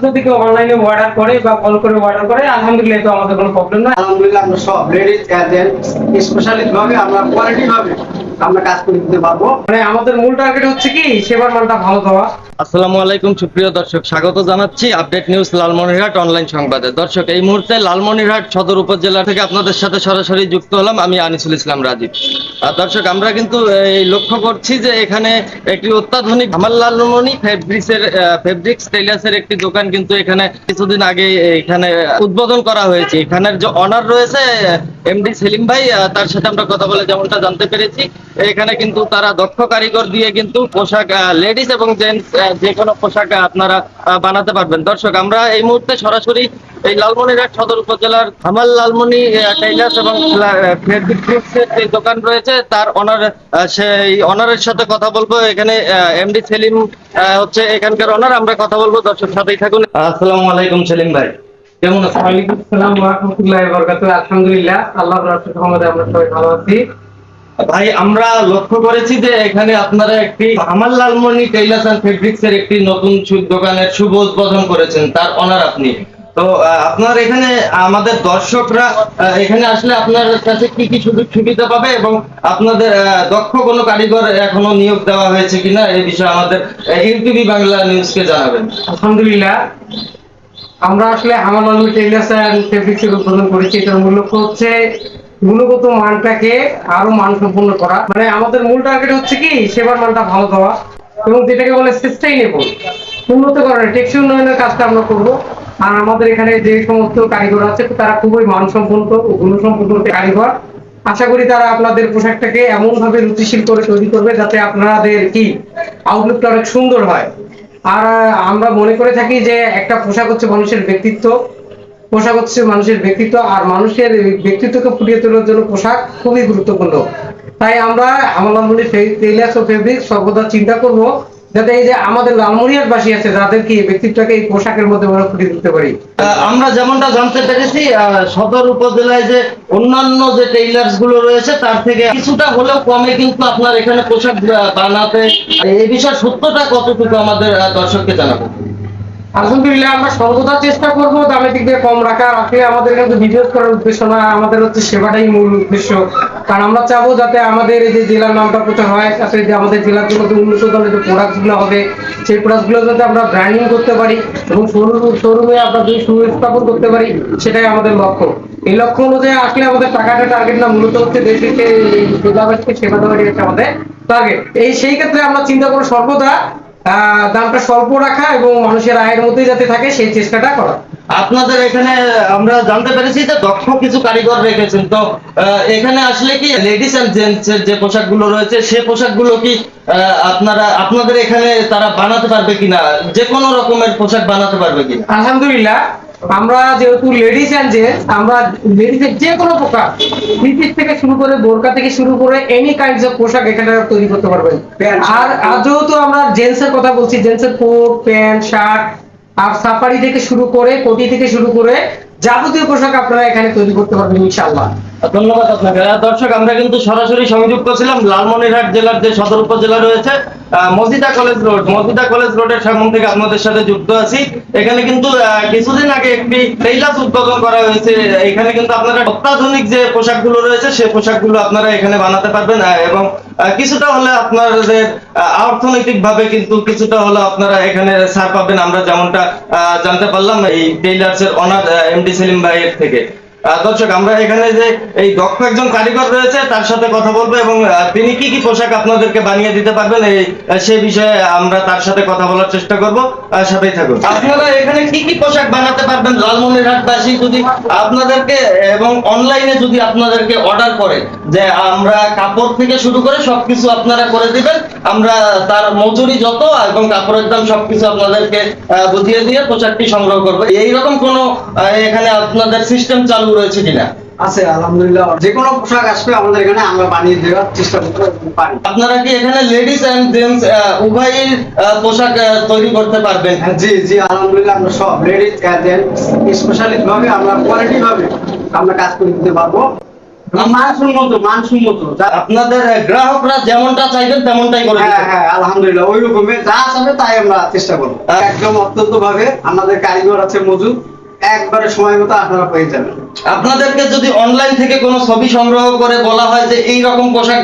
যদি কেউ অনলাইনে অর্ডার করে বা কল করে অর্ডার করে, আলহামদুলিল্লাহ তো আমাদের কোনো প্রবলেম নাই। আলহামদুলিল্লাহ আমরা সব লেডিস জেন্টস স্পেশালি ভাবে আমরা কোয়ালিটি ভাবে আমরা কাজ করে দিতে পারবো। মানে আমাদের মূল টার্গেট হচ্ছে কি সেবার মানটা ভালো দেওয়া। আসসালামু আলাইকুম সুপ্রিয় দর্শক, স্বাগত জানাচ্ছি আপডেট নিউজ লালমনিরহাট অনলাইন সংবাদে। দর্শক, এই মুহূর্তে লালমনিরহাট সদর উপজেলা থেকে আপনাদের সাথে সরাসরি যুক্ত হলাম আমি আনিসুল ইসলাম রাজীব। দর্শক, আমরা কিন্তু এই লক্ষ্য করছি যে এখানে একটি অত্যাধুনিক আমার লালমনি ফেব্রিক্স টেইলার্সের একটি দোকান কিন্তু এখানে কিছুদিন আগে এখানে উদ্বোধন করা হয়েছে। এখানের যে অনার রয়েছে এমডি সেলিম ভাই, তার সাথে আমরা কথা বলে যেমনটা জানতে পেরেছি, এখানে কিন্তু তারা দক্ষ কারিগর দিয়ে কিন্তু পোশাক লেডিস এবং জেন্টস যে কোনো পোশাক আপনারা বানাতে পারবেন। দর্শক, আমরা এই মুহূর্তে সরাসরি এই লালমনিরহাট সদর উপজেলার হামাল লালমনি টেইলার্স এবং ফেব্রিক্সের যে দোকান রয়েছে তার অনার, সেই অনারের সাথে কথা বলবো। এখানে এমডি সেলিম হচ্ছে এখানকার অনার, আমরা কথা বলবো। দর্শক সাথেই থাকুন। আসসালামু আলাইকুম সেলিম ভাই, কেমন আছেন? ওয়ালাইকুম আসসালাম ওয়া রাহমাতুল্লাহি ওয়া বারাকাতুহু। আলহামদুলিল্লাহ, আল্লাহর রহমতে আমরা সবাই ভালো আছি। ভাই, আমরা লক্ষ্য করেছি যে এখানে আপনারা একটি হামাল লালমনি টেইলার্স এন্ড ফেব্রিক্স এর একটি নতুন দোকানের শুভ উদ্বোধন করেছেন, তার অনার আপনি। তো আপনার এখানে আমাদের দর্শকরা এখানে আসলে আপনার কাছে কি কি সুযোগ সুবিধা পাবে এবং আপনাদের দক্ষ কোনো কারিগর এখনো নিয়োগ দেওয়া হয়েছে কিনা এই বিষয়ে আমাদের ইউটিভি বাংলা নিউজকে জানাবেন। আলহামদুলিল্লাহ, আমরা আসলে হামাল লালমনি টেইলার্স এন্ড ফেব্রিক্সের উদ্বোধন করেছি। এটার মূল লক্ষ্য হচ্ছে গুণগত মানটাকে আরো মানসম্পন্ন করা। মানে আমাদের মূল টার্গেট হচ্ছে কি সেবার মানটা ভালো দেওয়া এবং যেটাকে বলে সাস্টেইনেবল, উন্নতকরণের টেকসই উন্নয়নের কাজটা আমরা করব। আর আমাদের এখানে যে সমস্ত কারিগর আছে তারা খুবই মানসম্পন্ন ও গুণসম্পন্ন কারিগর। আশা করি তারা আপনাদের পোশাকটাকে এমন ভাবে রুচিশীল করে তৈরি করবে যাতে আপনাদের কি আউটলুকটা অনেক সুন্দর হয়। আর আমরা মনে করে থাকি যে একটা পোশাক হচ্ছে মানুষের ব্যক্তিত্ব, পোশাক হচ্ছে মানুষের ব্যক্তিত্ব, আর মানুষের ব্যক্তিত্বকে ফুটিয়ে তোলার জন্য পোশাক খুবই গুরুত্বপূর্ণ। তাই আমরা আমার লালমনি টেইলার্স ও ফেব্রিক সর্বদা চিন্তা করব যাতে এই যে আমাদের লালমনিরহাট বাসী আছে যাদের কি ব্যক্তিত্বকে এই পোশাকের মধ্যে আমরা ফুটিয়ে তুলতে পারি। আমরা যেমনটা জানতে পেরেছি সদর উপজেলায় যে অন্যান্য যে টেইলার্স গুলো রয়েছে তার থেকে কিছুটা হলেও কমে কিন্তু আপনার এখানে পোশাক বানাতে, এই বিষয়ে সত্যটা কতটুকু আমাদের দর্শককে জানাবেন। আলহামদুলিল্লাহ, আমরা সর্বদা চেষ্টা করবো দামের দিক দিয়ে কম রাখা। আসলে আমাদের কিন্তু বিজনেস করার উদ্দেশ্য না, আমাদের হচ্ছে সেবাটাই মূল উদ্দেশ্য। কারণ আমরা চাবো যাতে আমাদের এই যে জেলার নামটা প্রচার হয়, যাতে যে আমাদের জেলার জন্য যে উন্নত ধরনের যে প্রোডাক্ট গুলো হবে সেই প্রোডাক্ট গুলো যাতে আমরা ব্র্যান্ডিং করতে পারি এবং শোরুমে আমরা যদি সুস্থাপন করতে পারি, সেটাই আমাদের লক্ষ্য। এই লক্ষ্য অনুযায়ী আসলে আমাদের টাকাটা টার্গেট না, মূলত হচ্ছে দেশকে সেবা দেওয়ারই হচ্ছে আমাদের টার্গেট। সেই ক্ষেত্রে আমরা চিন্তা করবো সর্বদা দামটা স্বল্প রাখা এবং মানুষের আয়ের মধ্যে যাতে থাকে সেই চেষ্টাটা করা। আপনাদের এখানে আমরা জানতে পেরেছি যে দক্ষ কিছু কারিগর রেখেছেন, তো এখানে আসলে কি লেডিস এন্ড জেন্টস এর যে পোশাকগুলো রয়েছে সে পোশাকগুলো কি আপনাদের এখানে তারা বানাতে পারবে কিনা, যে কোনো রকমের পোশাক বানাতে পারবে কিনা? আলহামদুলিল্লাহ, আমরা যেহেতু লেডিস এন্ড জেন্টস, আমরা লেডিসের যে কোনো প্রকার থ্রি থেকে শুরু করে বোরকা থেকে শুরু করে এনি কাইন্ডস অফ পোশাক এখানে তৈরি করতে পারবেন। আর যেহেতু আমরা জেন্টস এর কথা বলছি, জেন্টস এর কোট প্যান্ট শার্ট আর সাফারি থেকে শুরু করে কোটি থেকে শুরু করে যাবতীয় পোশাক আপনারা এখানে তৈরি করতে পারবেন ইনশাআল্লাহ। ধন্যবাদ আপনাকে। দর্শক, আমরা কিন্তু সরাসরি সংযুক্ত ছিলাম লালমনিরহাট জেলার যে সদর উপজেলা রয়েছে মজিদা কলেজ রোডের সামনে থেকে আপনাদের সাথে যুক্ত আছি। এখানে কিন্তু কিছুদিন আগে একটি টেইলার্স উদ্বোধন করা হয়েছে। এখানে কিন্তু আপনারা অত্যাধুনিক যে পোশাকগুলো রয়েছে সেই পোশাকগুলো আপনারা এখানে বানাতে পারবেন এবং কিছুটা হলে আপনাদের অর্থনৈতিক ভাবে কিন্তু কিছুটা হলে আপনারা এখানে ছাড় পাবেন, আমরা যেমনটা জানতে পারলাম এই টেইলার্স এর অনার এমডি সেলিম ভাইয়ের থেকে। দর্শক, আমরা এখানে যে এই দক্ষ একজন কারিগর রয়েছে তার সাথে কথা বলবো এবং তিনি কি কি পোশাক আপনাদেরকে বানিয়ে দিতে পারবেন সেই বিষয়ে আমরা তার সাথে কথা বলার চেষ্টা করব। সাথেই থাকুন। আপনারা এখানে কি কি পোশাক বানাতে পারবেন লালমনিরহাটবাসী যদি আপনাদেরকে এবং অনলাইনে যদি আপনাদেরকে অর্ডার করে যে আমরা কাপড় থেকে শুরু করে সবকিছু আপনারা করে দিবেন, আমরা তার মজুরি যত এবং কাপড়ের দাম সবকিছু আপনাদেরকে বুঝিয়ে দিয়ে পোশাকটি সংগ্রহ করবো, এইরকম কোনো এখানে আপনাদের সিস্টেম চালু রয়েছে কিনা? আছে আলহামদুলিল্লাহ, যে কোনো পোশাক আসবে আমাদের এখানে আমরা বানিয়ে দেওয়ার চেষ্টা করতে পারি। আপনারা কি এখানে লেডিস এন্ড জেন্টস উভয়ের পোশাক তৈরি করতে পারবেন? জি জি আলহামদুলিল্লাহ, আমরা সব লেডিস জেন্টস স্পেশালি ভাবে আমরা কোয়ালিটি ভাবে আমরা কাজ করে দিতে পারবো। মানসম্মত আপনাদের গ্রাহকরা যেমনটা চাইবেন তেমনটাই করে হ্যাঁ দিবেন। হ্যাঁ আলহামদুলিল্লাহ ওই রকমের যা চাবে তাই আমরা চেষ্টা করবো। একদম অত্যন্ত ভাবে আমাদের কারিগর আছে মজুদ, একবারে সময় মতো আপনারা পেয়ে যাবেন। আপনাদেরকে যদি অনলাইন থেকে কোনো ছবি সংগ্রহ করে বলা হয় যে এই রকম পোশাক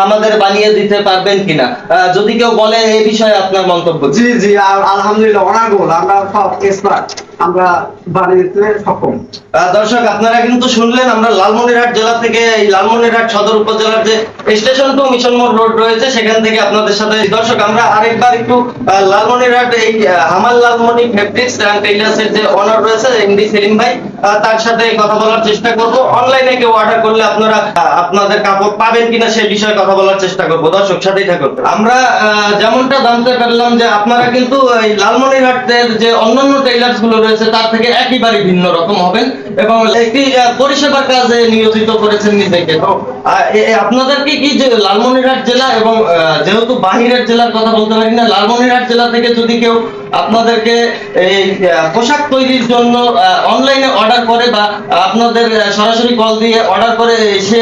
আমাদের বানিয়ে দিতে পারবেন কিনা, যদি কেউ বলে এই বিষয়ে আপনার মন্তব্য কি? জি জি আলহামদুলিল্লাহ অনাগোল, আমরা সব এক্সপার্ট, আমরা বানিয়ে দিতে সক্ষম। দর্শক আপনারা কিন্তু শুনলেন, আমরা লালমনিরহাট জেলা থেকে, এই লালমনিরহাট সদর উপজেলার যে স্টেশন টু মিশন মোড় রোড রয়েছে সেখান থেকে আপনাদের সাথে দর্শক আমরা আরেকবার একটু লালমনিরহাট এই হামাল লালমনি ফেব্রিক্স এন্ড টেইলার্সের যে অনার রয়েছে এমডি সেলিম ভাই, তার সাথে কথা বলার চেষ্টা করব। অনলাইনে কেউ অর্ডার করলে আপনারা আপনাদের কাপড় পাবেন কিনা সেই বিষয়ে কথা বলার চেষ্টা করব। দর্শক সাথেই থাকুন। আমরা যেমনটা জানতে পারলাম যে আপনারা কিন্তু এই লালমনিরহাটের যে অন্যান্য টেইলার্স গুলো রয়েছে তার থেকে একেবারে ভিন্ন রকম হবেন এবং একটি পরিষেবার কাজে নিয়োজিত করেছেন নিজেকে। তো আপনাদেরকে কি যে লালমনিরহাট জেলা এবং যেহেতু বাহিরের জেলার কথা বলতে পারি না, লালমনিরহাট জেলা থেকে যদি কেউ আপনাদেরকে এই পোশাক তৈরির জন্য অনলাইনে অর্ডার করে বা আপনাদের সরাসরি কল দিয়ে অর্ডার করে এসে,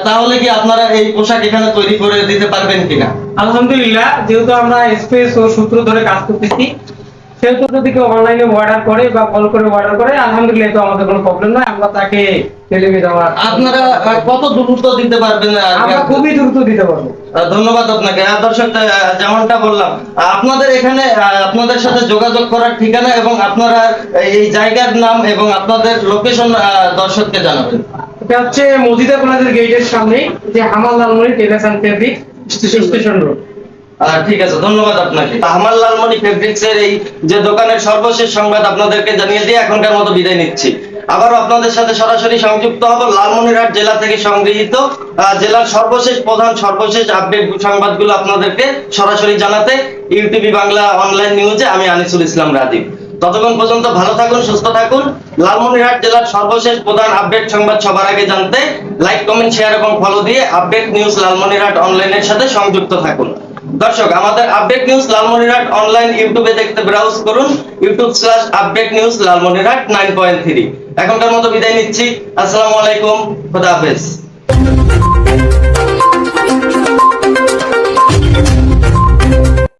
তাহলে কি আপনারা এই পোশাক এখানে তৈরি করে দিতে পারবেন কিনা? আলহামদুলিল্লাহ, যেহেতু আমরা স্পেস ও সূত্র ধরে কাজ করতেছি, সেহেতু যদি কেউ অনলাইনে অর্ডার করে বা কল করে অর্ডার করে, আলহামদুলিল্লাহ তো আমাদের কোনো প্রবলেম নাই, আমরা তাকে ডেলিভারি দেওয়ার। আপনারা কত দ্রুত দিতে পারবেন? আমরা খুবই দ্রুত দিতে পারবো। ধন্যবাদ আপনাকে। দর্শক যেমনটা বললাম, আপনাদের এখানে আপনাদের সাথে যোগাযোগ করার ঠিকানা এবং আপনারা এই জায়গার নাম এবং আপনাদের লোকেশন দর্শককে জানাবেন। এটা হচ্ছে মজিদা কলেজের গেটের সামনে, যে হামাল Lalmoni tailors and fabric station road. ঠিক আছে, ধন্যবাদ আপনাকে। হামাল লালমনি ফেব্রিক্স এর এই যে দোকানের সর্বশেষ সংবাদ আপনাদেরকে জানিয়ে দিয়ে এখনকার মতো বিদায় নিচ্ছি। আবারও আপনাদের সাথে সরাসরি সংযুক্ত হব লালমনিরহাট জেলা থেকে সংগৃহীত জেলার সর্বশেষ আপডেট সংবাদগুলো আপনাদেরকে সরাসরি জানাতে ইউটিভি বাংলা অনলাইন নিউজে আমি আনিসুল ইসলাম রাজীব। ততক্ষণ পর্যন্ত ভালো থাকুন, সুস্থ থাকুন। লালমনিরহাট জেলার সর্বশেষ প্রধান আপডেট সংবাদ সবার আগে জানতে লাইক, কমেন্ট, শেয়ার এবং ফলো দিয়ে আপডেট নিউজ লালমনিরহাট অনলাইনের সাথে সংযুক্ত থাকুন। দর্শক আমাদের আপডেট নিউজ লালমনিরহাট অনলাইন ইউটিউবে দেখতে ব্রাউজ করুন youtube/আপডেট নিউজ লালমনিরহাট 9.3। এখনকার মতো বিদায় নিচ্ছি। আসসালামু আলাইকুম, খোদা হাফেজ।